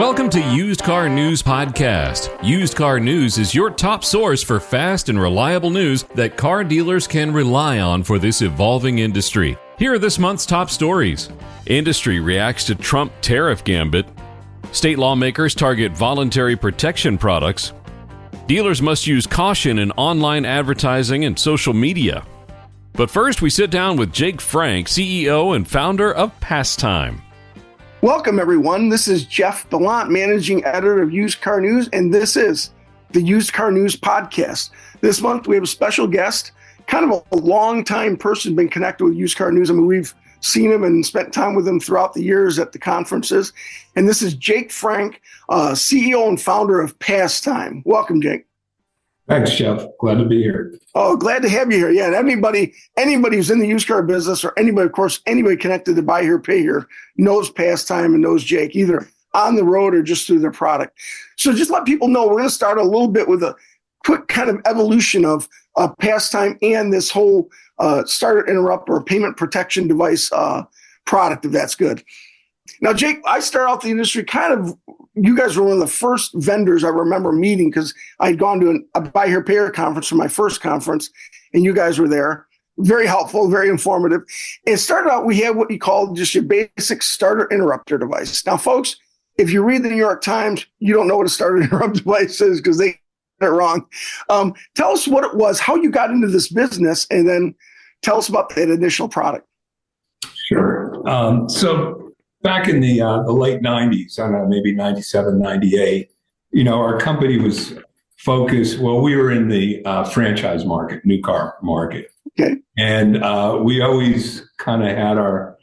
Welcome to Used Car News Podcast. Used Car News is your top source for fast and reliable news that car dealers can rely on for this evolving industry. Here are this month's top stories. Industry reacts to Trump tariff gambit. State lawmakers target voluntary protection products. Dealers must use caution in online advertising and social media. But first, we sit down with Jake Frank, CEO and founder of Passtime. Welcome, everyone. This is Jeff Bellant, managing editor of Used Car News, and this is the Used Car News Podcast. This month, we have a special guest, kind of a long-time person, been connected with Used Car News. I mean, we've seen him and spent time with him throughout the years at the conferences. And this is Jake Frank, CEO and founder of Passtime. Welcome, Jake. Thanks, Jeff. Glad to be here. Oh, glad to have you here. Yeah, and anybody who's in the used car business, or anybody, of course, anybody connected to buy here, pay here, knows Passtime and knows Jake, either on the road or just through their product. So just let people know, we're going to start a little bit with a quick kind of evolution of Passtime and this whole starter interrupt or payment protection device product, if that's good. Now, Jake, I started out the industry you guys were one of the first vendors I remember meeting because I'd gone to a buy here, pay here conference for my first conference, and you guys were there. Very helpful, very informative. And it started out, we had what you call just your basic starter interrupter device. Now, folks, if you read the New York Times, you don't know what a starter interrupt device is because they got it wrong. Tell us what it was, how you got into this business, and then tell us about that initial product. Sure. So back in the late 90s, I don't know, maybe 97, 98, our company was focused, we were in the franchise market, new car market. Okay. And we always kind of had our,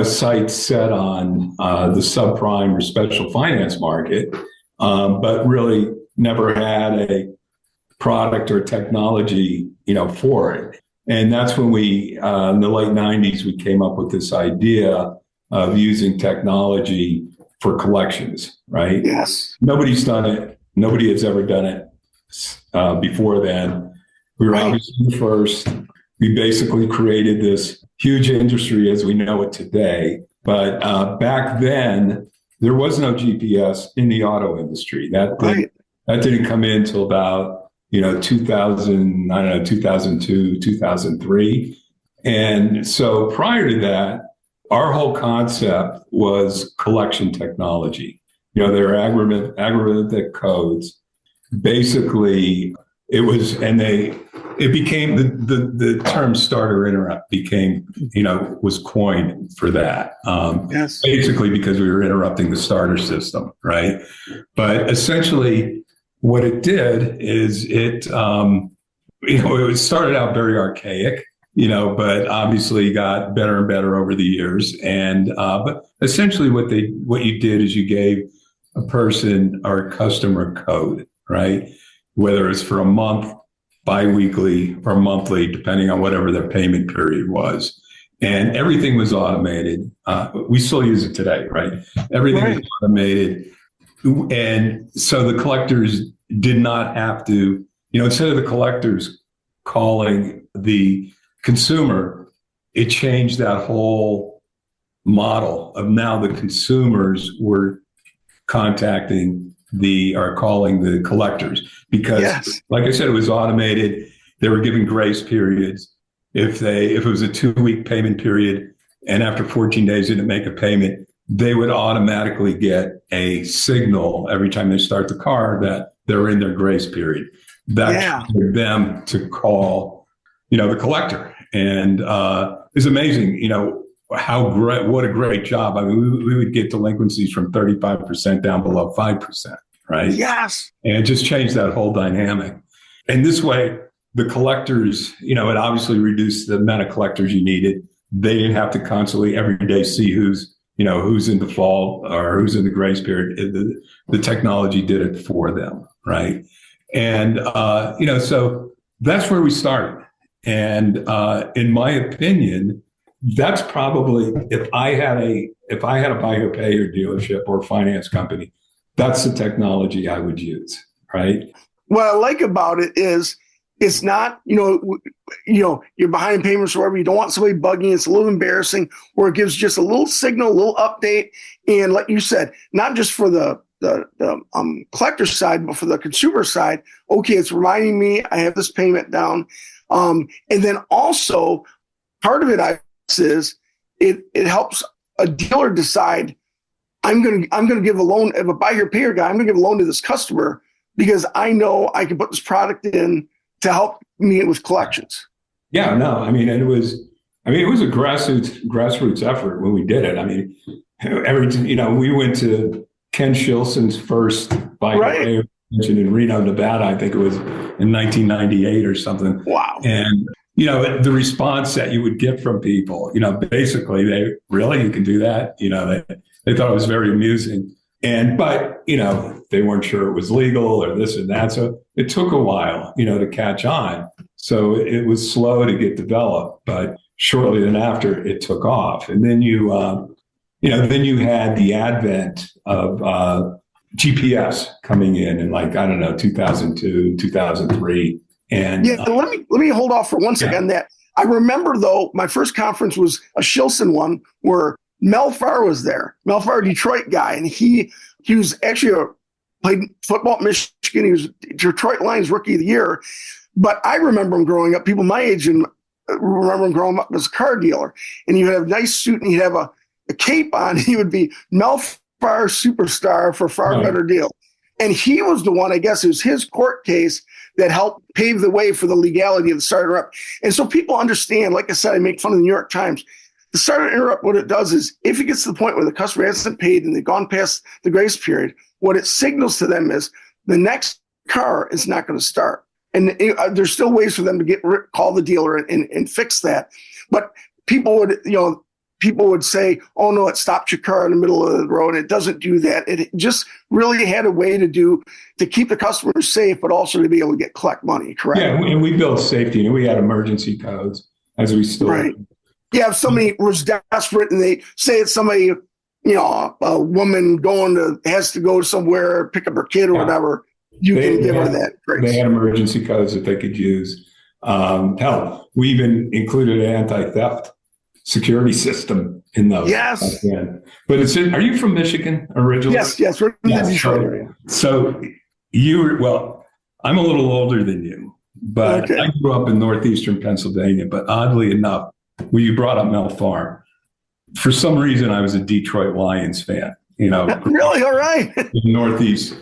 sights set on the subprime or special finance market, but really never had a product or technology, for it. And that's when we, in the late 90s, we came up with this idea of using technology for collections, right? Yes. Nobody's done it. Nobody has ever done it before then. We were obviously the first. We basically created this huge industry as we know it today. But back then, there was no GPS in the auto industry. That didn't come in until about 2002, 2003. And so prior to that, our whole concept was collection technology. They're algorithmic codes. Basically, it was, and it became the term starter interrupt was coined for that. Yes. Basically because we were interrupting the starter system, right? But essentially, what it did is it started out very archaic. But obviously got better and better over the years. And but essentially what you did is you gave a person or a customer code, right? Whether it's for a month, biweekly, or monthly, depending on whatever their payment period was. And everything was automated. We still use it today, right? Everything is automated. And so the collectors did not have to, instead of the collectors calling the consumer, it changed that whole model of now the consumers were contacting calling the collectors because, like I said, it was automated. They were given grace periods. If it was a 2-week payment period and after 14 days they didn't make a payment, they would automatically get a signal every time they start the car that they're in their grace period. That triggered them to call the collector. And it's amazing, what a great job. I mean, we would get delinquencies from 35% down below 5%, right? Yes. And it just changed that whole dynamic. And this way, the collectors, it obviously reduced the amount of collectors you needed. They didn't have to constantly every day see who's in default or who's in the grace period. The technology did it for them, right? And, so that's where we started. And in my opinion, that's probably if I had a buy here pay here dealership or finance company, that's the technology I would use, right? What I like about it is it's not, you're behind payments or whatever. You don't want somebody bugging. It's a little embarrassing, or it gives just a little signal, a little update. And like you said, not just for the collector side, but for the consumer side, okay, it's reminding me I have this payment down. And then also part of it is it helps a dealer decide I'm gonna give a loan. If a buy here pay here guy, I'm gonna give a loan to this customer because I know I can put this product in to help me with collections. Yeah, no, I mean, it was a grassroots effort when we did it. I mean, we went to Ken Shilson's first bike convention in Reno, Nevada. I think it was in 1998 or something. Wow. And, the response that you would get from people, basically you can do that. They thought it was very amusing. But they weren't sure it was legal or this and that. So it took a while, to catch on. So it was slow to get developed, but shortly then after it took off. And then then you had the advent of GPS coming in 2002, 2003. And let me hold off for one second on that. I remember though, my first conference was a Shilson one where Mel Farr was there. Mel Farr, Detroit guy, and he was actually played football at Michigan. He was Detroit Lions Rookie of the Year. But I remember him growing up. People my age and remember him growing up as a car dealer, and he would have a nice suit and he'd have a cape on. He would be Mel Farr superstar for Far Better Deal. And he was the one, I guess it was his court case that helped pave the way for the legality of the starter up. And so people understand, like I said, I make fun of the New York Times. The starter interrupt, what it does is if it gets to the point where the customer hasn't paid and they've gone past the grace period, what it signals to them is the next car is not going to start. And there's still ways for them to call the dealer and fix that. But people would say, oh no, it stopped your car in the middle of the road. It doesn't do that. It just really had a way to keep the customer safe, but also to be able to collect money. Correct. Yeah. And we built safety and we had emergency codes as we still. Right. Yeah. If somebody was desperate and they say it's somebody, a woman has to go somewhere, pick up her kid or whatever, you can give her that grace. They had emergency codes that they could use. Hell, we even included an anti-theft security system in those. Yes. But are you from Michigan originally? Yes. We're in the Detroit area. So I'm a little older than you, but I grew up in northeastern Pennsylvania. But oddly enough, when you brought up Mel Farr, for some reason I was a Detroit Lions fan. Really? All right. In the Northeast.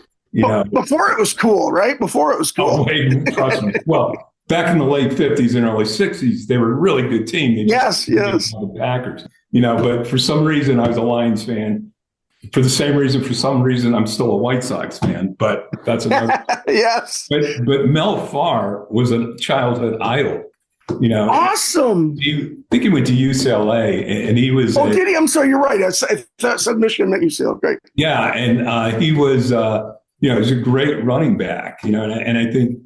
Before it was cool, right? Before it was cool. Oh, wait, trust me. Well, back in the late 50s and early 60s, they were a really good team. Yes. The Packers, but for some reason I was a Lions fan. For the same reason, for some reason, I'm still a White Sox fan, but that's another. Yes. But Mel Farr was a childhood idol. Awesome. I think he went to UCLA, and he was. Oh, did he? I'm sorry, you're right. I said Michigan meant UCLA. Great. Yeah, and he was. He was a great running back. And I think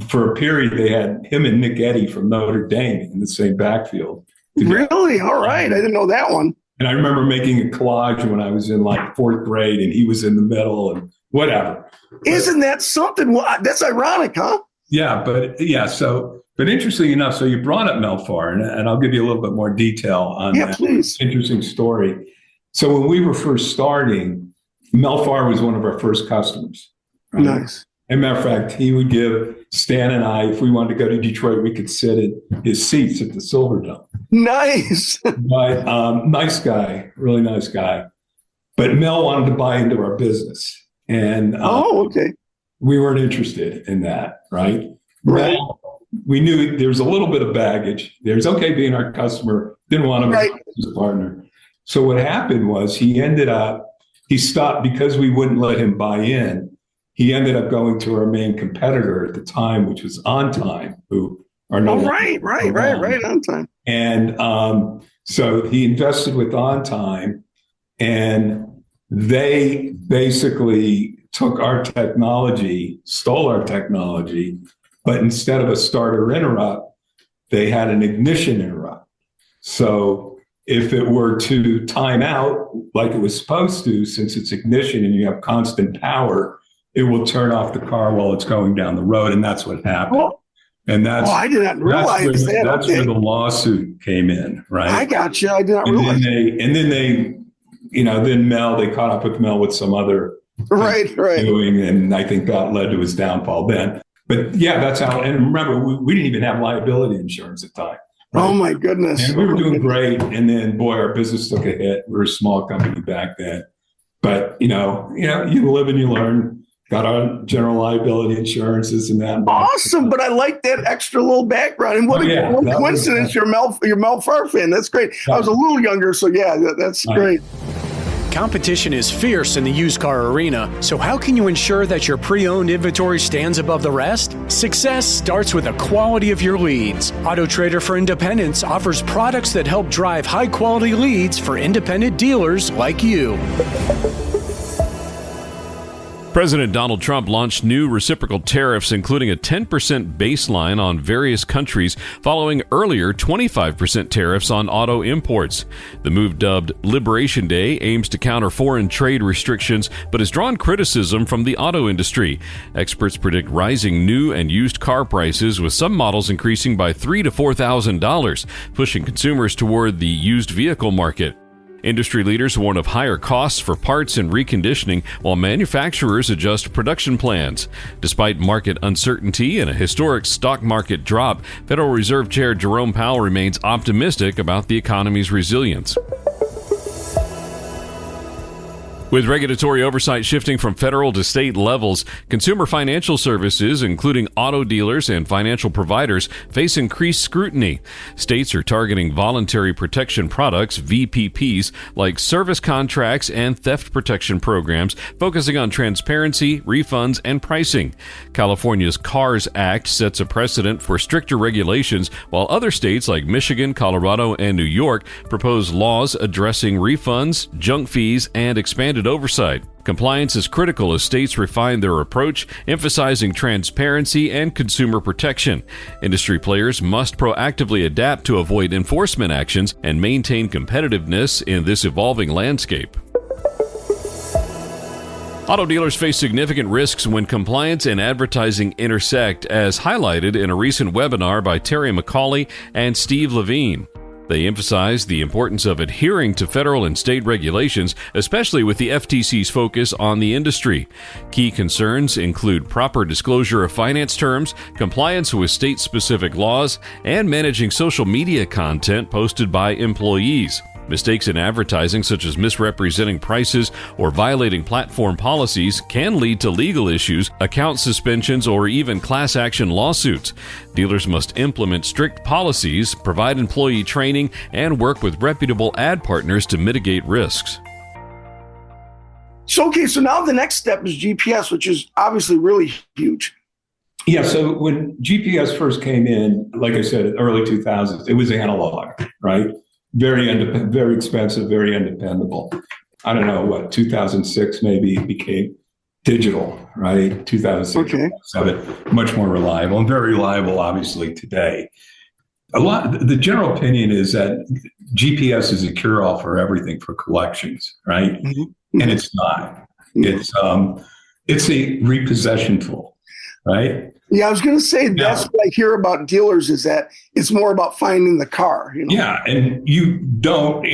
for a period they had him and Nick Eddy from Notre Dame in the same backfield. Really? All right. I didn't know that one. And I remember making a collage when I was in fourth grade, and he was in the middle, and whatever. Isn't that something? Well, that's ironic, huh? Yeah, but interesting enough, so you brought up Mel Farr, and I'll give you a little bit more detail on that please. Interesting story. So when we were first starting, Mel Farr was one of our first customers. Right? Nice. As a matter of fact, he would give Stan and I, if we wanted to go to Detroit, we could sit in his seats at the Silverdome. Nice. But nice guy, really nice guy. But Mel wanted to buy into our business. And we weren't interested in that, right? Right. We knew there was a little bit of baggage. There's being our customer, didn't want him as a partner. So what happened was he stopped because we wouldn't let him buy in. He ended up going to our main competitor at the time, which was On Time, who are no longer right on time. And so he invested with On Time, and they basically took our technology, stole our technology, but instead of a starter interrupt, they had an ignition interrupt. So if it were to time out like it was supposed to, since it's ignition and you have constant power, it will turn off the car while it's going down the road. And that's what happened. And I did not realize that. That's where the lawsuit came in, right? I got you. I did not realize. Then Mel, they caught up with Mel with some other Right. doing, and I think that led to his downfall then. But yeah, that's how. And remember, we didn't even have liability insurance at the time. Right? Oh my goodness! And we were doing great, and then boy, our business took a hit. We were a small company back then, but you live and you learn. Got our general liability insurances and that. Awesome, but I like that extra little background. And what a coincidence! You're Mel Farr fan. That's great. I was a little younger, so yeah, that's great. Competition is fierce in the used car arena, so how can you ensure that your pre-owned inventory stands above the rest? Success starts with the quality of your leads. Auto Trader for Independents offers products that help drive high-quality leads for independent dealers like you. President Donald Trump launched new reciprocal tariffs, including a 10% baseline on various countries, following earlier 25% tariffs on auto imports. The move, dubbed Liberation Day, aims to counter foreign trade restrictions, but has drawn criticism from the auto industry. Experts predict rising new and used car prices, with some models increasing by $3,000 to $4,000, pushing consumers toward the used vehicle market. Industry leaders warn of higher costs for parts and reconditioning, while manufacturers adjust production plans. Despite market uncertainty and a historic stock market drop, Federal Reserve Chair Jerome Powell remains optimistic about the economy's resilience. With regulatory oversight shifting from federal to state levels, consumer financial services, including auto dealers and financial providers, face increased scrutiny. States are targeting voluntary protection products, VPPs, like service contracts and theft protection programs, focusing on transparency, refunds, and pricing. California's CARS Act sets a precedent for stricter regulations, while other states like Michigan, Colorado, and New York propose laws addressing refunds, junk fees, and expanded oversight. Compliance is critical as states refine their approach, emphasizing transparency and consumer protection. Industry players must proactively adapt to avoid enforcement actions and maintain competitiveness in this evolving landscape. Auto dealers face significant risks when compliance and advertising intersect, as highlighted in a recent webinar by Terry McCauley and Steve Levine. They emphasize the importance of adhering to federal and state regulations, especially with the FTC's focus on the industry. Key concerns include proper disclosure of finance terms, compliance with state-specific laws, and managing social media content posted by employees. Mistakes in advertising, such as misrepresenting prices or violating platform policies, can lead to legal issues, account suspensions, or even class action lawsuits. Dealers must implement strict policies, provide employee training, and work with reputable ad partners to mitigate risks. So now the next step is GPS, which is obviously really huge. Yeah, so when GPS first came in, like I said, early 2000s, it was analog, right? Very expensive, very undependable. I don't know 2006 maybe it became digital, right? 2006, 2007, much more reliable and very reliable, obviously, today. The general opinion is that GPS is a cure-all for everything for collections, right? Mm-hmm. And it's not. It's a repossession tool, right? Yeah, I was going to say that's what I hear about dealers is that it's more about finding the car. Yeah, and you don't,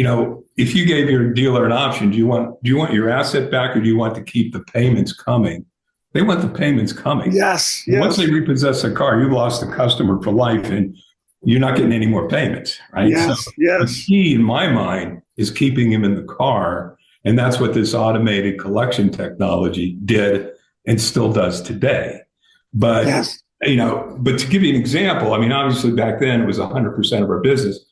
if you gave your dealer an option, do you want your asset back or do you want to keep the payments coming? They want the payments coming. Yes. Once they repossess a car, you've lost the customer for life and you're not getting any more payments, right? Yes. The key in my mind is keeping him in the car, and that's what this automated collection technology did and still does today. But, but to give you an example, obviously back then it was 100% of our business.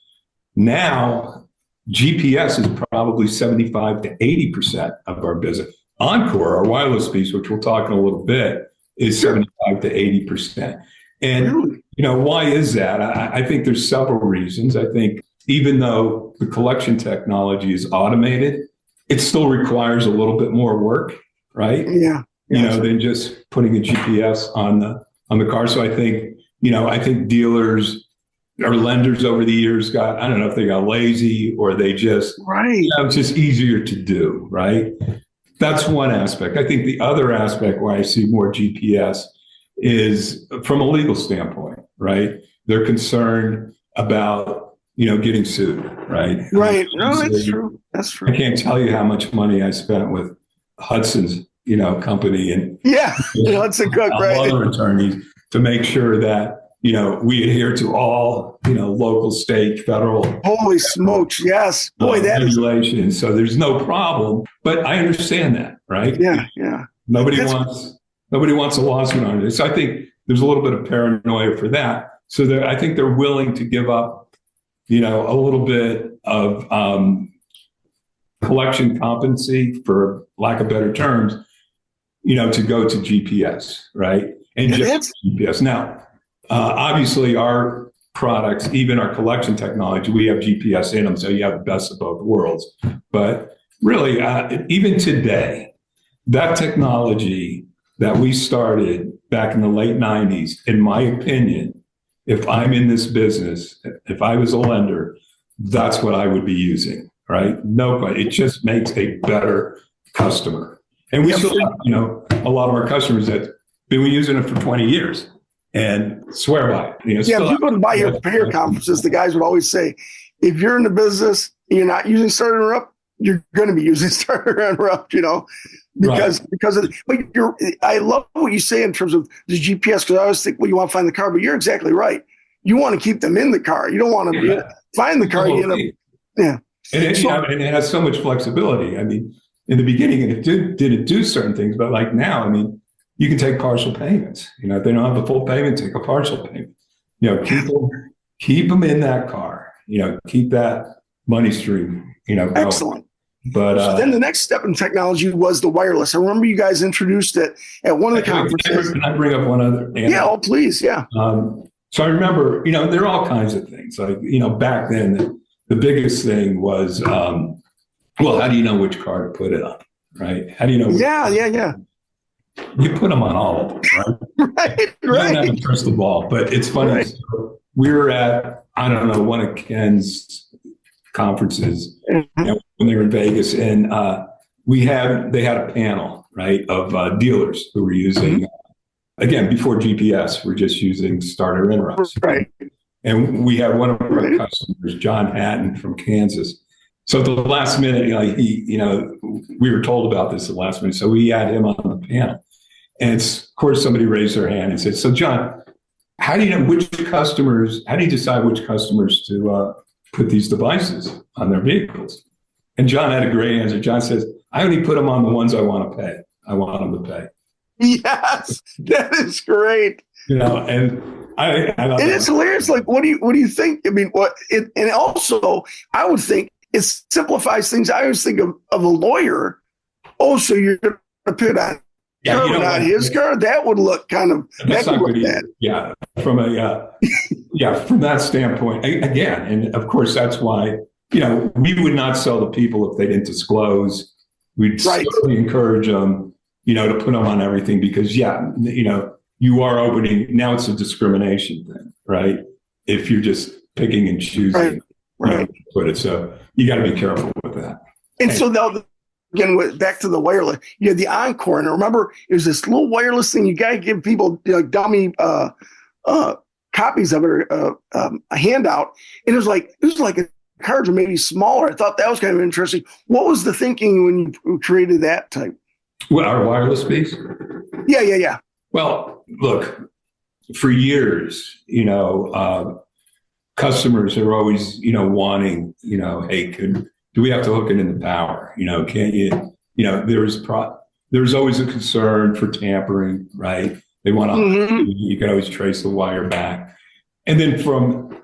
Now, GPS is probably 75 to 80% of our business. Encore, our wireless piece, which we'll talk in a little bit, is 75 to 80%. And, why is that? I think there's several reasons. I think even though the collection technology is automated, it still requires a little bit more work, right? Yeah. Than just putting a GPS on the car. So I think dealers or lenders over the years I don't know if they got lazy or they just, it's just easier to do, right? That's one aspect. I think the other aspect why I see more GPS is from a legal standpoint, right? They're concerned about, getting sued, right? Right. No, that's true. That's true. I can't tell you how much money I spent with Hudson's company, and Yeah, it's a cook, right? other attorneys to make sure that we adhere to all local, state, federal. Holy smokes! Yes, boy, that is regulations. So there's no problem. But I understand that, right? yeah. Nobody wants a lawsuit on this. So I think there's a little bit of paranoia for that. So I think they're willing to give up, a little bit of collection competency, for lack of better terms, to go to GPS, right? And just GPS. Now, obviously, our products, even our collection technology, we have GPS in them, so you have the best of both worlds. But really, even today, that technology that we started back in the late 90s, in my opinion, if I'm in this business, if I was a lender, that's what I would be using, right? Nobody. It just makes a better customer. And we still have, a lot of our customers that been using it for 20 years and swear by it. If you go to buy your peer conferences, the guys would always say, if you're in the business and you're not using Start Interrupt, you're going to be using Start Interrupt, because of. But I love what you say in terms of the GPS, because I always think, well, you want to find the car, but you're exactly right. You want to keep them in the car. You don't want to find the car. And it has so much flexibility. I mean, in the beginning, it didn't do certain things, but like now, I mean, you can take partial payments. If they don't have the full payment, take a partial payment. Keep them in that car. Keep that money stream. Going. Excellent. But so then the next step in technology was the wireless. I remember you guys introduced it at one of the conferences. Can I bring up one other? Please. Yeah. So I remember, there are all kinds of things. Like, back then, the biggest thing was, how do you know which car to put it on, right? How do you know? Yeah. You put them on all of them, right? Right. You don't have a crystal ball, but it's funny. Right. So we were at, one of Ken's conferences when they were in Vegas, and they had a panel, right, of dealers who were using, again, before GPS, we're just using starter interrupts. Right. And we had one of our customers, John Hatton from Kansas. So at the last minute, we were told about this at the last minute, so we had him on the panel. And of course, somebody raised their hand and said, so John, how do you decide which customers to put these devices on their vehicles? And John had a great answer. John says, I only put them on the ones I want to pay. I want them to pay. Yes, that is great. And it's hilarious. Like, what do you think? I mean, and also, I would think it simplifies things. I always think of a lawyer. Oh, so you're going to put on his car? That would look kind of bad. Yeah, from that standpoint. Again, and of course, that's why we would not sell to people if they didn't disclose. We'd certainly encourage them, to put them on everything, because you are opening. Now it's a discrimination thing, right? If you're just picking and choosing, right? Put it. So you got to be careful with that. And so now, again, back to the wireless, you had the Encore, and I remember it was this little wireless thing. You got to give people dummy copies of it, or a handout, and it was like a cards are maybe smaller. I thought that was kind of interesting. What was the thinking when you created that type? What, our wireless piece? Yeah. Well, look, for years, customers are always, wanting, hey, do we have to hook it into power? Can't you, there's always a concern for tampering, right? They want to, you can always trace the wire back. And then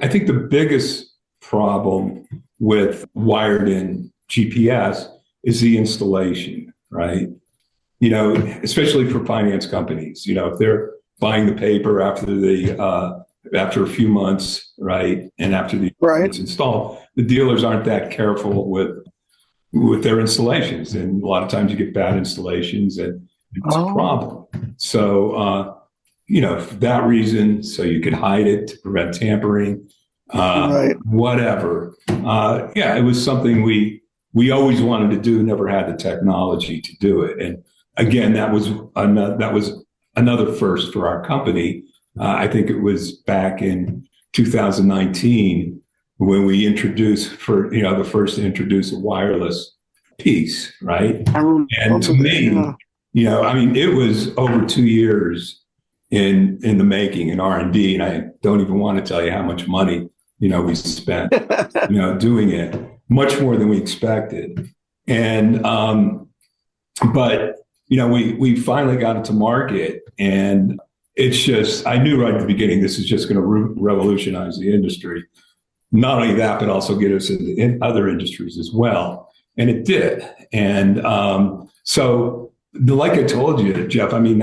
I think the biggest problem with wired in GPS is the installation, right? Especially for finance companies, if they're buying the paper after a few months, right, and after it's installed, the dealers aren't that careful with their installations, and a lot of times you get bad installations, and it's a problem. So, for that reason, so you could hide it to prevent tampering, whatever. It was something we always wanted to do, never had the technology to do it, and again, that was another first for our company. I think it was back in 2019 when we introduced the first to introduce a wireless piece, right? And to me, I mean, it was over 2 years in the making in R&D, and I don't even want to tell you how much money, we spent, doing it, much more than we expected. And, but, we finally got it to market, and it's just, I knew right at the beginning, this is just going to revolutionize the industry. Not only that, but also get us in other industries as well. And it did. And so, like I told you, Jeff, I mean,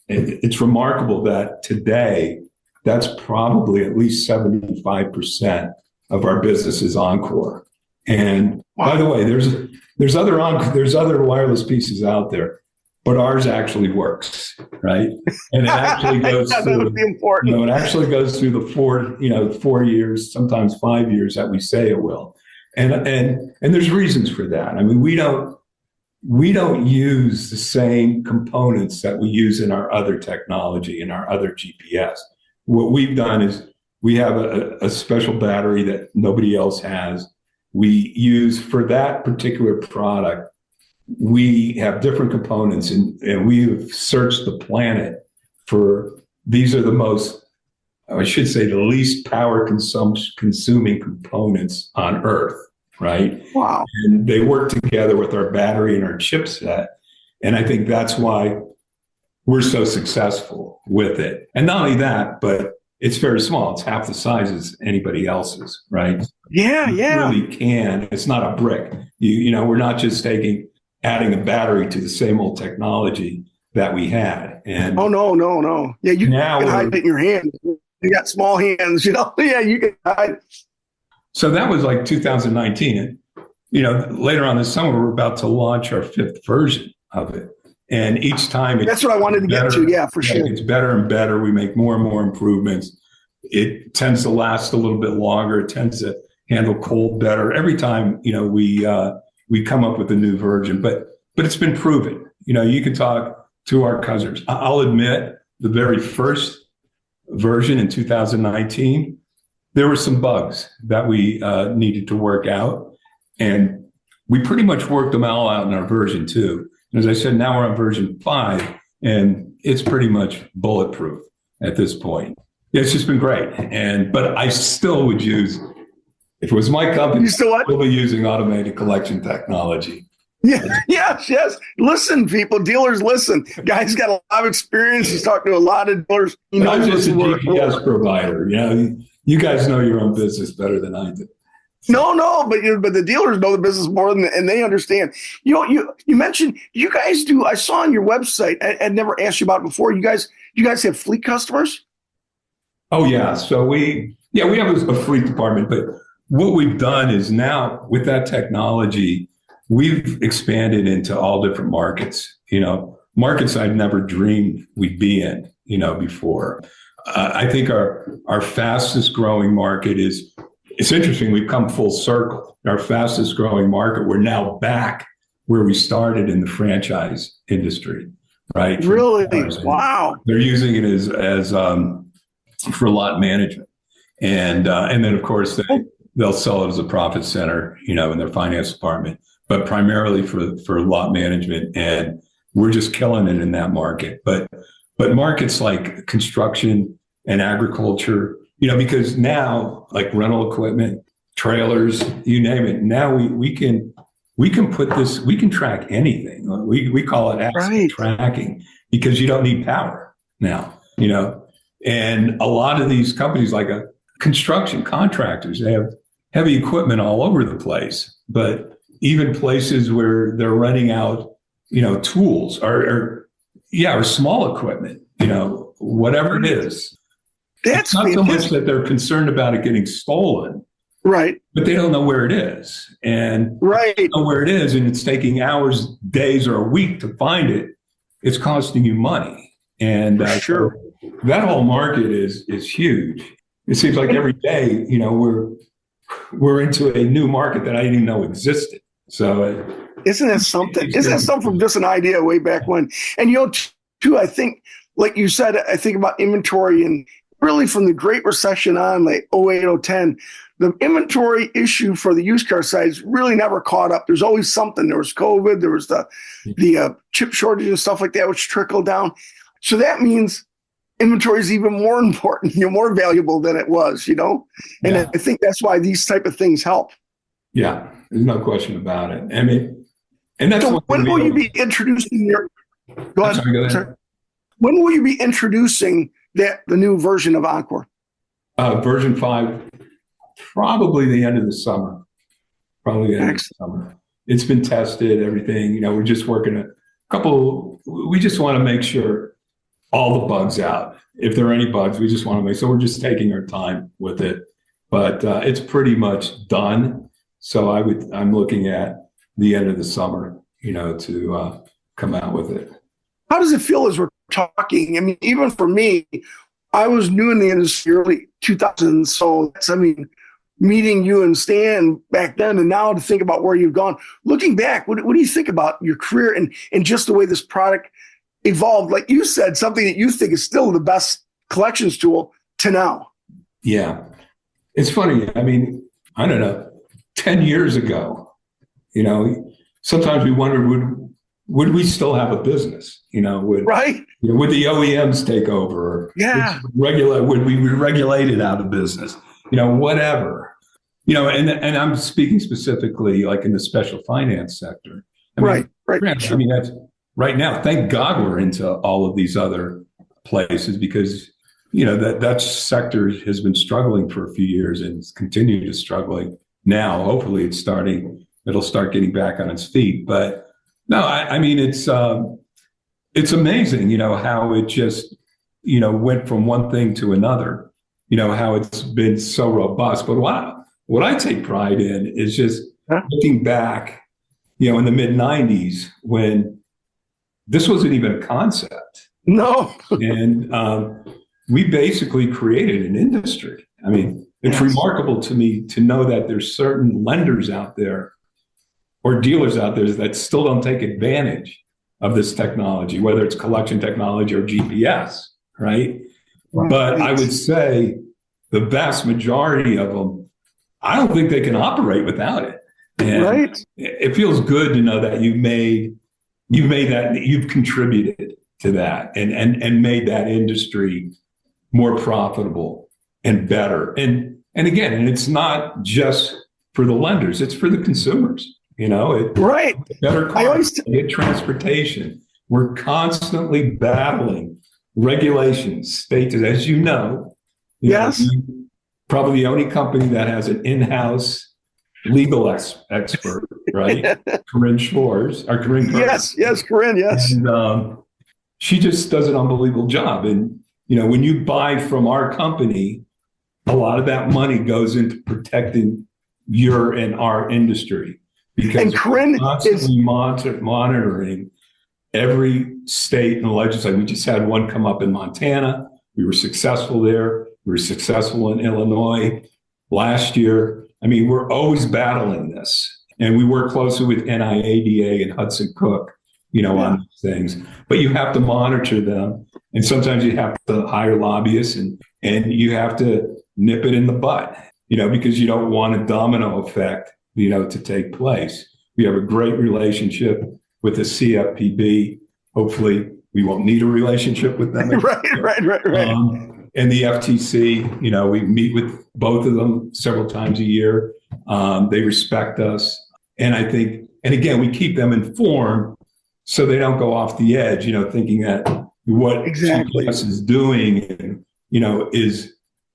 it's remarkable that today, that's probably at least 75% of our business is Encore. And by the way, there's other wireless pieces out there, but ours actually works, right? And it actually goes through, it actually goes through the 4 years, sometimes 5 years that we say it will. And there's reasons for that. I mean, we don't use the same components that we use in our other technology, in our other GPS. What we've done is we have a special battery that nobody else has. We use for that particular product, we have different components, and we've searched the planet for, these are the most, I should say, the least power consuming components on Earth, right? Wow. And they work together with our battery and our chipset. And I think that's why we're so successful with it. And not only that, but it's very small. It's half the size as anybody else's, right? Yeah, yeah. You really can. It's not a brick. We're not just adding a battery to the same old technology that we had. And no. Yeah, you can hide it in your hand. You got small hands, Yeah, you can hide. So that was like 2019. And, later on this summer, we're about to launch our 5th version of it. And each time that's what I wanted to get to. Yeah, for sure. It's better and better. We make more and more improvements. It tends to last a little bit longer. It tends to handle cold better. Every time, we come up with a new version, but it's been proven. You can talk to our customers. I'll admit, the very first version in 2019, there were some bugs that we needed to work out, and we pretty much worked them all out in our version 2. And as I said, now we're on version 5, and it's pretty much bulletproof at this point. It's just been great. But I still would use, if it was my company, I would be using automated collection technology. Yeah, yes. Listen, people, dealers, listen. Guy's got a lot of experience. He's talked to a lot of dealers. I'm just a GPS provider. You guys know your own business better than I do. No, but the dealers know the business more and they understand. You mentioned you guys do. I saw on your website. I'd never asked you about it before. You guys have fleet customers? Oh yeah. So we have a fleet department, but what we've done is now with that technology, we've expanded into all different markets. Markets I'd never dreamed we'd be in. Before. I think our fastest growing market is. It's interesting. We've come full circle. Our fastest growing market, we're now back where we started in the franchise industry, right? Really? Wow. They're using it as for lot management. And then, of course, they'll sell it as a profit center, in their finance department, but primarily for lot management. And we're just killing it in that market. But markets like construction and agriculture, because now, like rental equipment, trailers, you name it, now we can put this, we can track anything. We call it asset tracking, because you don't need power now, and a lot of these companies, like construction contractors, they have heavy equipment all over the place, but even places where they're running out, tools or small equipment, whatever it is. It's not so much that they're concerned about it getting stolen, right? But they don't know where it is, and they don't know where it is, and it's taking hours, days, or a week to find it. It's costing you money, and sure, that whole market is huge. It seems like every day, we're into a new market that I didn't even know existed. So, isn't that something? Isn't that something from just an idea way back when? And too, I think, like you said, I think about inventory and. Really, from the Great Recession on, like 08, 010, the inventory issue for the used car side is really never caught up. There's always something. There was COVID, there was the chip shortage and stuff like that, which trickled down. So that means inventory is even more important, more valuable than it was, And I think that's why these type of things help. Yeah, there's no question about it. I mean, and that's so when will you be introducing your? Go ahead. Sorry. When will you be introducing the new version of Encore? Version 5, probably the end of the summer. It's been tested, everything. We're just working a couple. We just want to make sure all the bugs out. If there are any bugs, we just want to make. So we're just taking our time with it, but it's pretty much done. So I'm looking at the end of the summer, to come out with it. How does it feel as we're talking? I mean, even for me, I was new in the industry early 2000s. So meeting you and Stan back then, and now to think about where you've gone. Looking back, what do you think about your career and just the way this product evolved? Like you said, something that you think is still the best collections tool to now. Yeah. It's funny. I mean, I don't know, 10 years ago, sometimes we wondered, would we still have a business? Would the OEMs take over? Yeah. Would we be regulated out of business? Whatever. And I'm speaking specifically like in the special finance sector. Right. I mean, that's right now. Thank God we're into all of these other places because that sector has been struggling for a few years and it's continuing to struggling. Now, hopefully, it'll start getting back on its feet. But no, I mean, it's amazing, how it just, went from one thing to another, how it's been so robust. But what I take pride in is just looking back, in the mid 90s when this wasn't even a concept. No. And we basically created an industry. I mean, it's remarkable to me to know that there's certain lenders out there or dealers out there that still don't take advantage of this technology, whether it's collection technology or GPS, right? But I would say the vast majority of them, I don't think they can operate without it. And it feels good to know that you've made that, you've contributed to that and made that industry more profitable and better. And again, and it's not just for the lenders, it's for the consumers. Better cars, get transportation. We're constantly battling regulations, states, as you know. Probably the only company that has an in-house legal expert, right? Corinne Shores, or Corinne. Yes, Corinne, yes. And she just does an unbelievable job. And, when you buy from our company, a lot of that money goes into protecting your and our industry. Because Corinne constantly monitoring every state and legislature. We just had one come up in Montana. We were successful there. We were successful in Illinois last year. I mean, we're always battling this. And we work closely with NIADA and Hudson Cook, on these things. But you have to monitor them. And sometimes you have to hire lobbyists and you have to nip it in the butt, because you don't want a domino effect to take place. We have a great relationship with the CFPB. Hopefully, we won't need a relationship with them. Right. And the FTC, we meet with both of them several times a year. They respect us. And I think, and again, we keep them informed so they don't go off the edge, thinking that what GPS is doing, is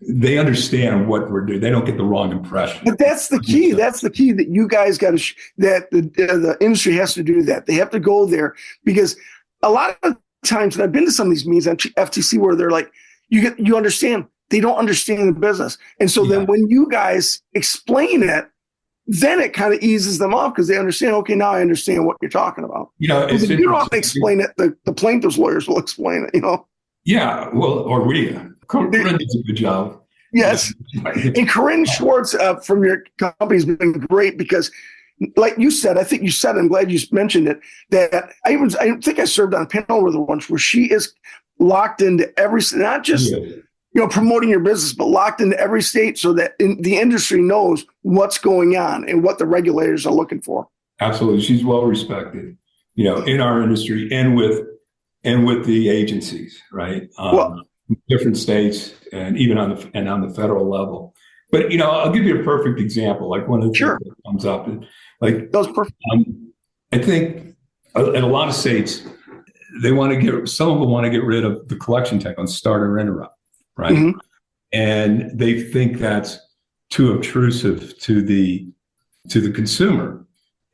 they understand what we're doing. They don't get the wrong impression. But that's the key. That's the key that you guys got to, that the industry has to do that. They have to go there because a lot of times, and I've been to some of these meetings on FTC where they're like, you understand, they don't understand the business. And so then when you guys explain it, then it kind of eases them off because they understand, okay, now I understand what you're talking about. If you don't have to explain it, the plaintiff's lawyers will explain it, Yeah, well, or we. Corinne does a good job. Yes. And Corinne Schwartz from your company has been great because, like you said, I think you said, I'm glad you mentioned it, that I think I served on a panel with her once where she is locked into not just promoting your business, but locked into every state so that the industry knows what's going on and what the regulators are looking for. Absolutely. She's well respected, in our industry and with the agencies, right? Different states and even on the federal level. But, I'll give you a perfect example. Like one of the things that comes up, like, that was perfect. I think in a lot of states, some of them want to get rid of the collection tech on start or interrupt, right? Mm-hmm. And they think that's too obtrusive to the consumer.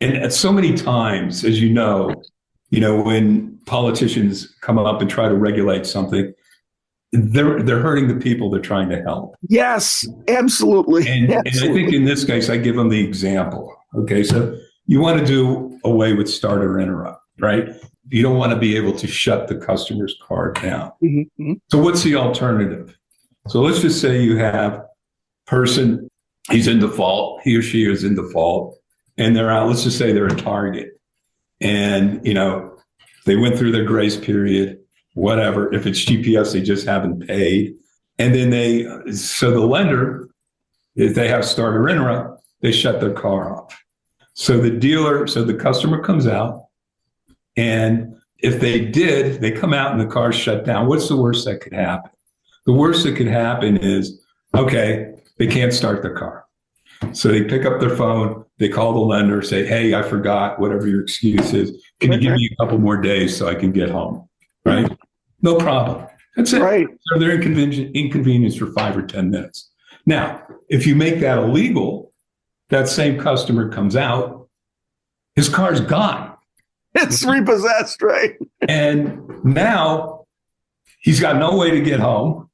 And so many times, as when politicians come up and try to regulate something, they're hurting the people they're trying to help. Yes, absolutely. And I think in this case, I give them the example. Okay, so you want to do away with start or interrupt, right? You don't want to be able to shut the customer's car down. Mm-hmm. So what's the alternative? So let's just say you have person, he's in default, he or she is in default, and they're out, let's just say they're a Target. And, they went through their grace period, whatever. If it's GPS, they just haven't paid. And then so the lender, if they have start or interrupt, they shut their car off. So the customer comes out, and if they come out and the car's shut down, what's the worst that could happen? The worst that could happen is, okay, they can't start their car. So they pick up their phone, they call the lender, say, hey, I forgot, whatever your excuse is. Can you give me a couple more days so I can get home? Right? No problem. That's it. Right. So they're inconvenienced for 5 or 10 minutes. Now, if you make that illegal, that same customer comes out, his car's gone. It's repossessed, right? And now he's got no way to get home.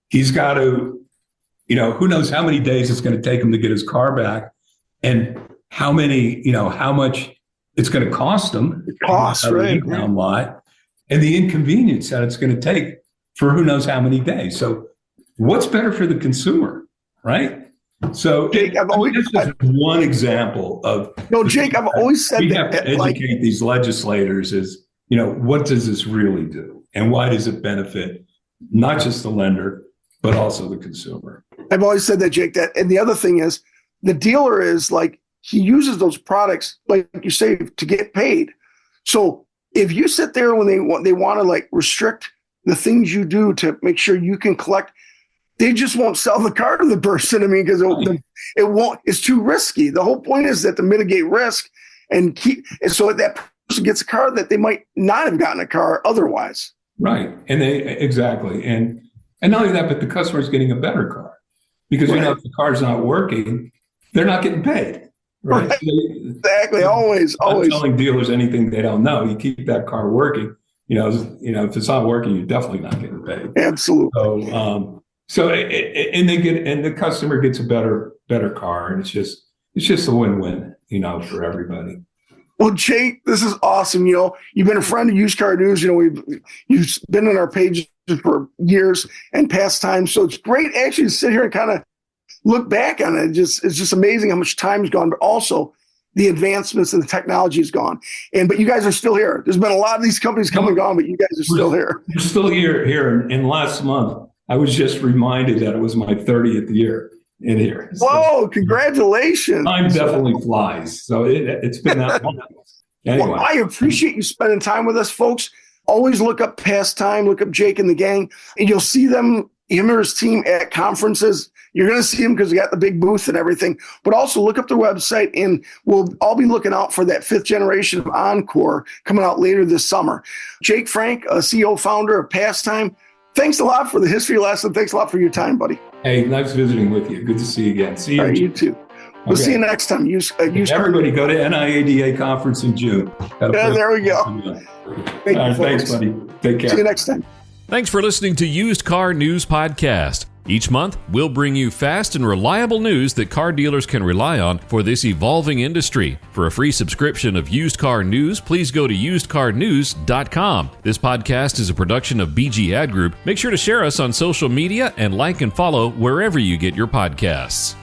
He's got to, who knows how many days it's going to take him to get his car back, and how much it's going to cost him. It costs, right? Lot, and the inconvenience that it's going to take for who knows how many days. So what's better for the consumer, right? So Jake, this is one example of. No, Jake, I've always said we have to educate these legislators is, what does this really do? And why does it benefit not just the lender, but also the consumer? I've always said that, Jake, and the other thing is the dealer is like, he uses those products, like you say, to get paid. So if you sit there when they want to like restrict the things you do to make sure you can collect, they just won't sell the car to the person. I mean, because it won't, it's too risky. The whole point is that to mitigate risk and so that person gets a car that they might not have gotten a car otherwise. Right. And exactly. And not only that, but the customer is getting a better car because, if the car's not working, they're not getting paid. Right. Exactly. Always. Not telling dealers anything they don't know. You keep that car working, if it's not working, you're definitely not getting paid. Absolutely. So and the customer gets a better car, and it's just a win-win, for everybody. Well, Jake, this is awesome. You've been a friend of Used Car News. You've been on our pages for years and Pastime. So it's great actually to sit here and kind of look back on it. It's just amazing how much time has gone, but also the advancements and the technology is gone. But you guys are still here. There's been a lot of these companies come and gone, but you guys are still here. We're still here. And last month, I was just reminded that it was my 30th year in here. Whoa, congratulations. Time definitely flies. So it's been that long. Anyway. Well, I appreciate you spending time with us, folks. Always look up Pastime, look up Jake and the gang, and you'll see him or his team at conferences. You're going to see them because we got the big booth and everything, but also look up their website, and we'll all be looking out for that 5th generation of Encore coming out later this summer. Jake Frank, CEO founder of Passtime, thanks a lot for the history lesson. Thanks a lot for your time, buddy. Hey, nice visiting with you. Good to see you again. See you. All right, you too. We'll see you next time. Everybody go to NIADA conference in June. There we go. Thanks, buddy. Take care. See you next time. Thanks for listening to Used Car News Podcast. Each month, we'll bring you fast and reliable news that car dealers can rely on for this evolving industry. For a free subscription of Used Car News, please go to usedcarnews.com. This podcast is a production of BG Ad Group. Make sure to share us on social media and like and follow wherever you get your podcasts.